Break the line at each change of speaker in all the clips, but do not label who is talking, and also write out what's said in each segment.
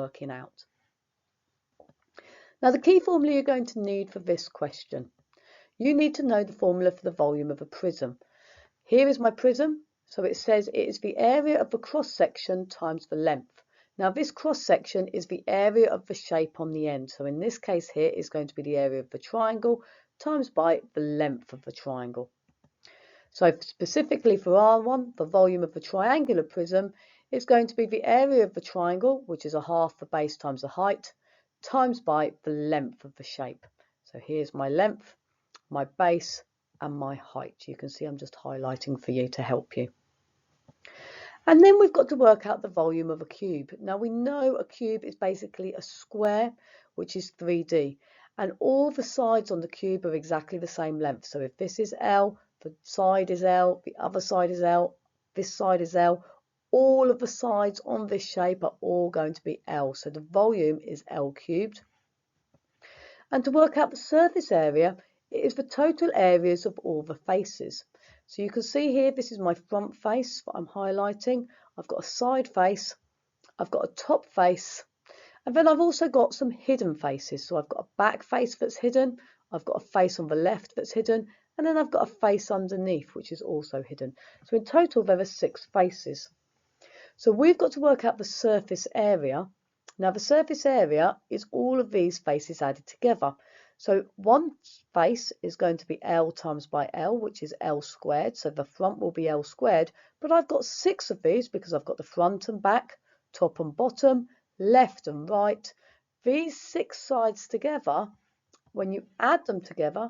working out. Now the key formula you're going to need for this question. You need to know the formula for the volume of a prism. Here is my prism. So it says it is the area of the cross section times the length. Now this cross section is the area of the shape on the end. So in this case here is going to be the area of the triangle times by the length of the triangle. So specifically for R1, the volume of the triangular prism is going to be the area of the triangle, which is a half the base times the height, times by the length of the shape. So here's my length, my base, and my height. You can see I'm just highlighting for you to help you. And then we've got to work out the volume of a cube. Now we know a cube is basically a square, which is 3D, and all the sides on the cube are exactly the same length. So if this is L, the side is L, the other side is L, this side is L, all of the sides on this shape are all going to be L. So the volume is L cubed. And to work out the surface area, it is the total areas of all the faces. So you can see here, this is my front face that I'm highlighting. I've got a side face, I've got a top face, and then I've also got some hidden faces. So I've got a back face that's hidden, I've got a face on the left that's hidden, and then I've got a face underneath, which is also hidden. So in total, there are 6 faces. So we've got to work out the surface area. Now the surface area is all of these faces added together. So one face is going to be L times by L, which is L squared. So the front will be L squared, but I've got 6 of these because I've got the front and back, top and bottom, left and right. These 6 sides together, when you add them together,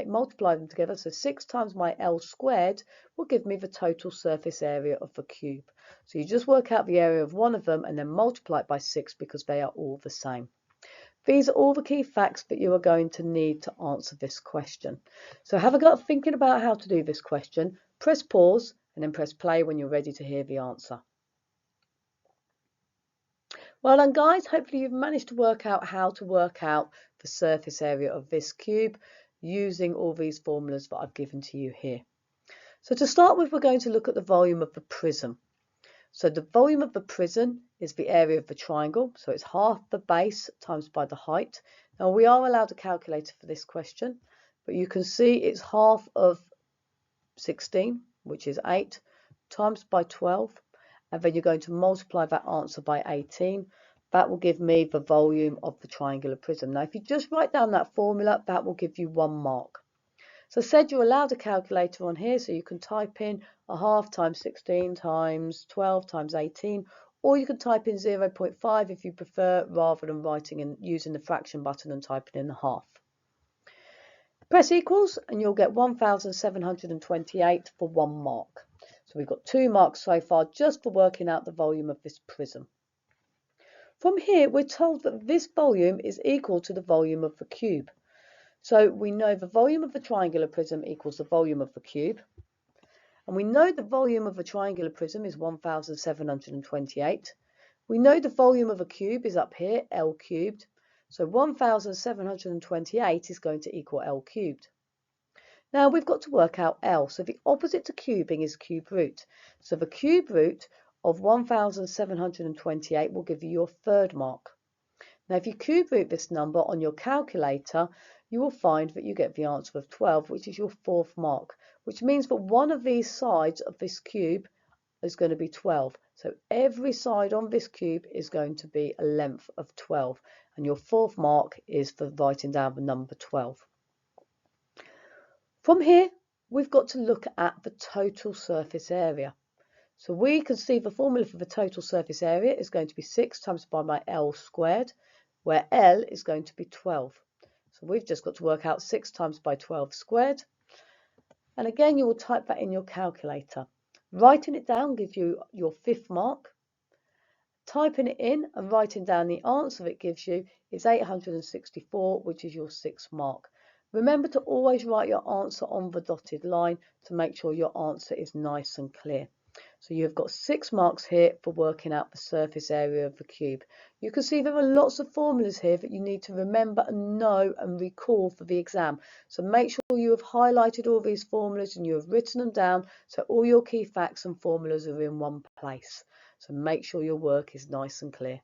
multiply them together, so 6 times my L squared will give me the total surface area of the cube. So you just work out the area of one of them and then multiply it by 6 because they are all the same. These are all the key facts that you are going to need to answer this question. So have a go at thinking about how to do this question, press pause and then press play when you're ready to hear the answer. Well done guys, hopefully you've managed to work out how to work out the surface area of this cube using all these formulas that I've given to you here. So to start with, we're going to look at the volume of the prism. So the volume of the prism is the area of the triangle, so it's half the base times by the height. Now we are allowed a calculator for this question, but you can see it's half of 16, which is 8, times by 12, and then you're going to multiply that answer by 18. That will give me the volume of the triangular prism. Now if you just write down that formula, that will give you 1 mark. So I said you're allowed a calculator on here, so you can type in a half times 16 times 12 times 18, or you can type in 0.5 if you prefer, rather than writing and using the fraction button and typing in the half. Press equals and you'll get 1728 for 1 mark. So we've got 2 marks so far just for working out the volume of this prism. From here, we're told that this volume is equal to the volume of the cube. So we know the volume of the triangular prism equals the volume of the cube. And we know the volume of a triangular prism is 1728. We know the volume of a cube is up here, L cubed. So 1728 is going to equal L cubed. Now we've got to work out L. So the opposite to cubing is cube root. So the cube root of 1728 will give you your 3rd mark. Now if you cube root this number on your calculator, you will find that you get the answer of 12, which is your 4th mark, which means that one of these sides of this cube is going to be 12. So every side on this cube is going to be a length of 12, and your 4th mark is for writing down the number 12. From here, we've got to look at the total surface area. So we can see the formula for the total surface area is going to be 6 times by my L squared, where L is going to be 12. So we've just got to work out 6 times by 12 squared. And again, you will type that in your calculator. Writing it down gives you your 5th mark. Typing it in and writing down the answer it gives you is 864, which is your 6th mark. Remember to always write your answer on the dotted line to make sure your answer is nice and clear. So you've got 6 marks here for working out the surface area of the cube. You can see there are lots of formulas here that you need to remember and know and recall for the exam. So make sure you have highlighted all these formulas and you have written them down so all your key facts and formulas are in one place. So make sure your work is nice and clear.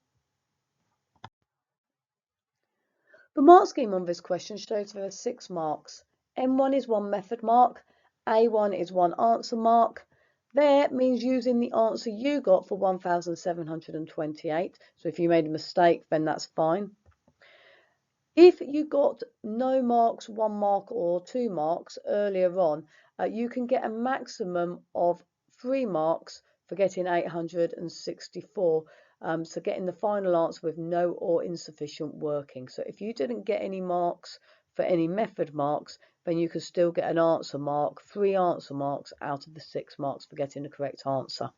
The mark scheme on this question shows there are 6 marks. M1 is 1 method mark, A1 is 1 answer mark. There means using the answer you got for 1728. So if you made a mistake, then that's fine. If you got no marks, 1 mark or 2 marks earlier on, you can get a maximum of 3 marks for getting 864. So getting the final answer with no or insufficient working. So if you didn't get any marks for any method marks, then you could still get an answer mark, 3 answer marks out of the 6 marks for getting the correct answer.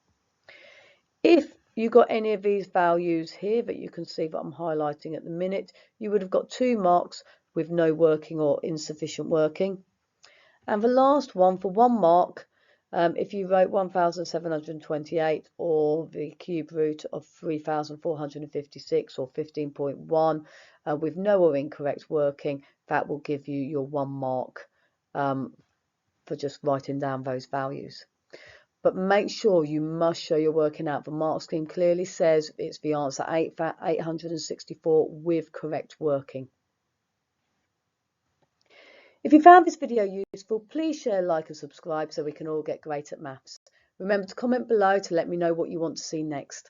If you got any of these values here that you can see that I'm highlighting at the minute, you would have got 2 marks with no working or insufficient working. And the last one, for 1 mark, if you wrote 1728 or the cube root of 3456 or 15.1 with no or incorrect working, that will give you your 1 mark for just writing down those values. But make sure you must show you're working out. The mark scheme clearly says it's the answer 864 with correct working. If you found this video useful, please share, like and subscribe so we can all get great at maths. Remember to comment below to let me know what you want to see next.